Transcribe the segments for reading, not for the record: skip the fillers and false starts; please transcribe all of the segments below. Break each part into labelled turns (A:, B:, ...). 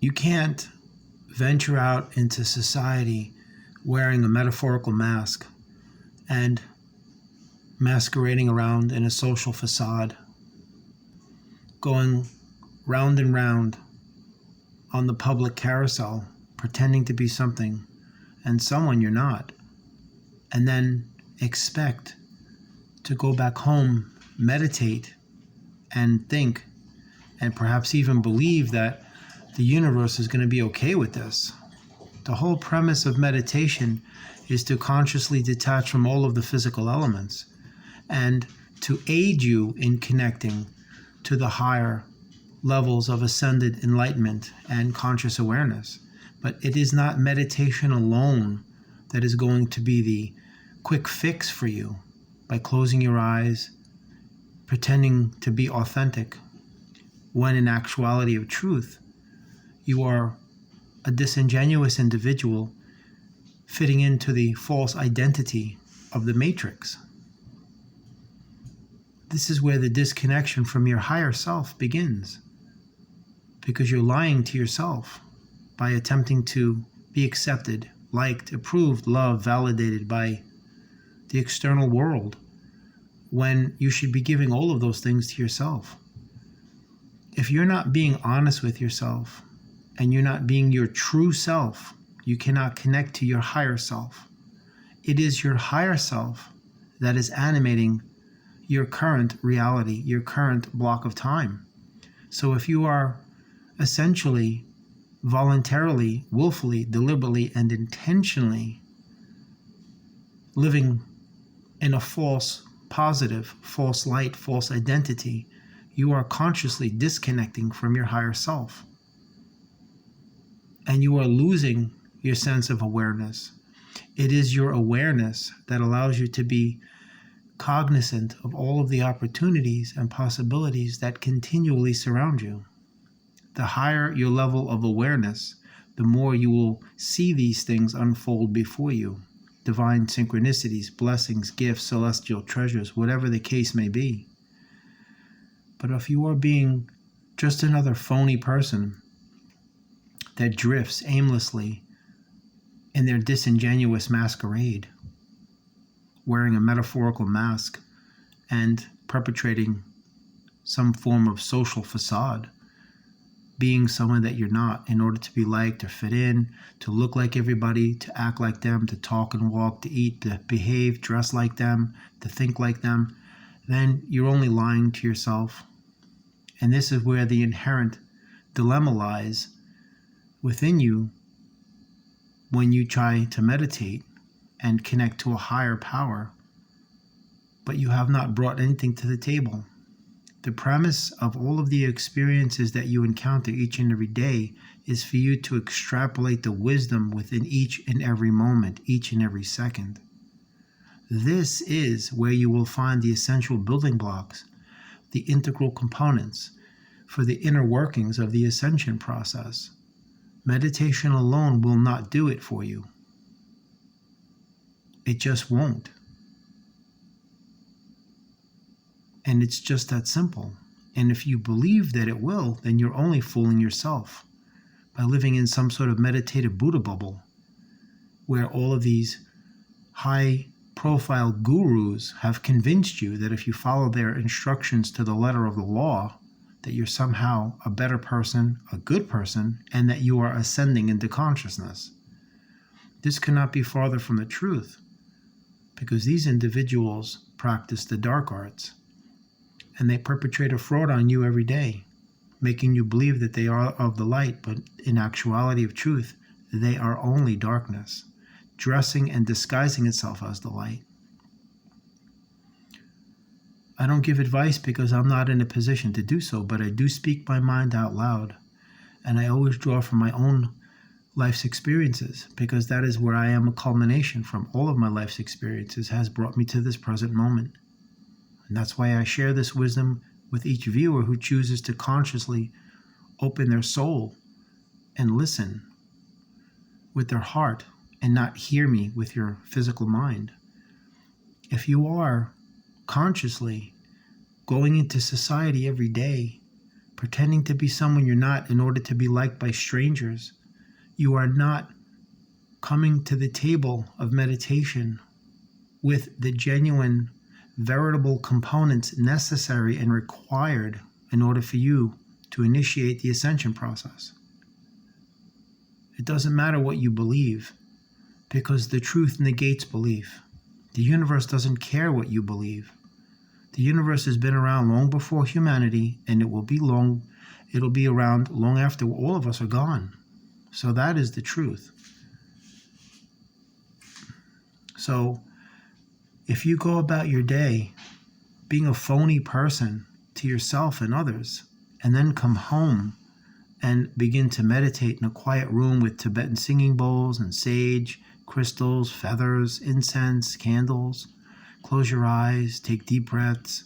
A: You can't venture out into society wearing a metaphorical mask and masquerading around in a social facade, going round and round on the public carousel, pretending to be something and someone you're not, and then expect to go back home, meditate, and think, and perhaps even believe that the universe is going to be okay with this. The whole premise of meditation is to consciously detach from all of the physical elements and to aid you in connecting to the higher levels of ascended enlightenment and conscious awareness. But it is not meditation alone that is going to be the quick fix for you by closing your eyes, pretending to be authentic, when in actuality of truth, you are a disingenuous individual fitting into the false identity of the matrix. This is where the disconnection from your higher self begins, because you're lying to yourself by attempting to be accepted, liked, approved, loved, validated by the external world, when you should be giving all of those things to yourself. If you're not being honest with yourself and you're not being your true self, you cannot connect to your higher self. It is your higher self that is animating your current reality, your current block of time. So if you are essentially, voluntarily, willfully, deliberately, and intentionally living in a false positive, false light, false identity, you are consciously disconnecting from your higher self. And you are losing your sense of awareness. It is your awareness that allows you to be cognizant of all of the opportunities and possibilities that continually surround you. The higher your level of awareness, the more you will see these things unfold before you. Divine synchronicities, blessings, gifts, celestial treasures, whatever the case may be. But if you are being just another phony person that drifts aimlessly in their disingenuous masquerade, wearing a metaphorical mask and perpetrating some form of social facade, being someone that you're not in order to be liked or fit in, to look like everybody, to act like them, to talk and walk, to eat, to behave, dress like them, to think like them, then you're only lying to yourself. And this is where the inherent dilemma lies within you when you try to meditate and connect to a higher power, but you have not brought anything to the table. The premise of all of the experiences that you encounter each and every day is for you to extrapolate the wisdom within each and every moment, each and every second. This is where you will find the essential building blocks, the integral components for the inner workings of the ascension process. Meditation alone will not do it for you. It just won't. And it's just that simple. And if you believe that it will, then you're only fooling yourself by living in some sort of meditative Buddha bubble where all of these high-profile gurus have convinced you that if you follow their instructions to the letter of the law, that you're somehow a better person, a good person, and that you are ascending into consciousness. This cannot be farther from the truth, because these individuals practice the dark arts, and they perpetrate a fraud on you every day, making you believe that they are of the light, but in actuality of truth, they are only darkness, dressing and disguising itself as the light. I don't give advice because I'm not in a position to do so, but I do speak my mind out loud, and I always draw from my own life's experiences, because that is where I am a culmination from. All of my life's experiences has brought me to this present moment. And that's why I share this wisdom with each viewer who chooses to consciously open their soul and listen with their heart and not hear me with your physical mind. If you are consciously going into society every day, pretending to be someone you're not in order to be liked by strangers. You are not coming to the table of meditation with the genuine, veritable components necessary and required in order for you to initiate the ascension process. It doesn't matter what you believe, because the truth negates belief. The universe doesn't care what you believe. The universe has been around long before humanity, and it'll be around long after all of us are gone. So that is the truth. So if you go about your day being a phony person to yourself and others, and then come home and begin to meditate in a quiet room with Tibetan singing bowls and sage, crystals, feathers, incense, candles, close your eyes, take deep breaths,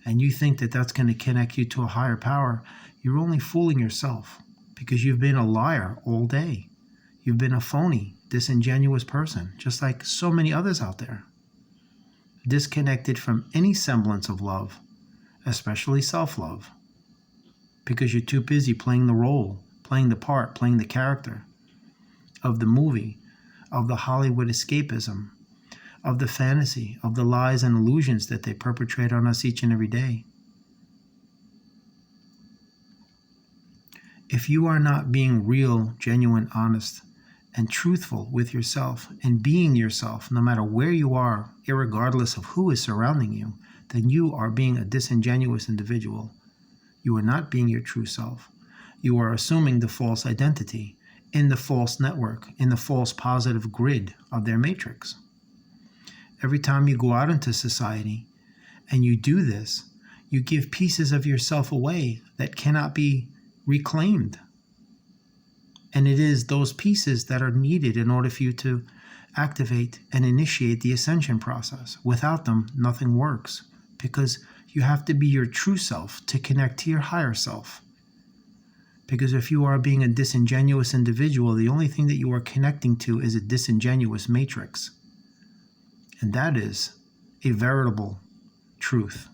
A: and you think that that's going to connect you to a higher power, you're only fooling yourself, because you've been a liar all day. You've been a phony, disingenuous person, just like so many others out there. Disconnected from any semblance of love, especially self-love, because you're too busy playing the role, playing the part, playing the character of the movie, of the Hollywood escapism, of the fantasy, of the lies and illusions that they perpetrate on us each and every day. If you are not being real, genuine, honest, and truthful with yourself, and being yourself, no matter where you are, irregardless of who is surrounding you, then you are being a disingenuous individual. You are not being your true self. You are assuming the false identity in the false network, in the false positive grid of their matrix. Every time you go out into society and you do this, you give pieces of yourself away that cannot be reclaimed. And it is those pieces that are needed in order for you to activate and initiate the ascension process. Without them, nothing works, because you have to be your true self to connect to your higher self. Because if you are being a disingenuous individual, the only thing that you are connecting to is a disingenuous matrix. And that is a veritable truth.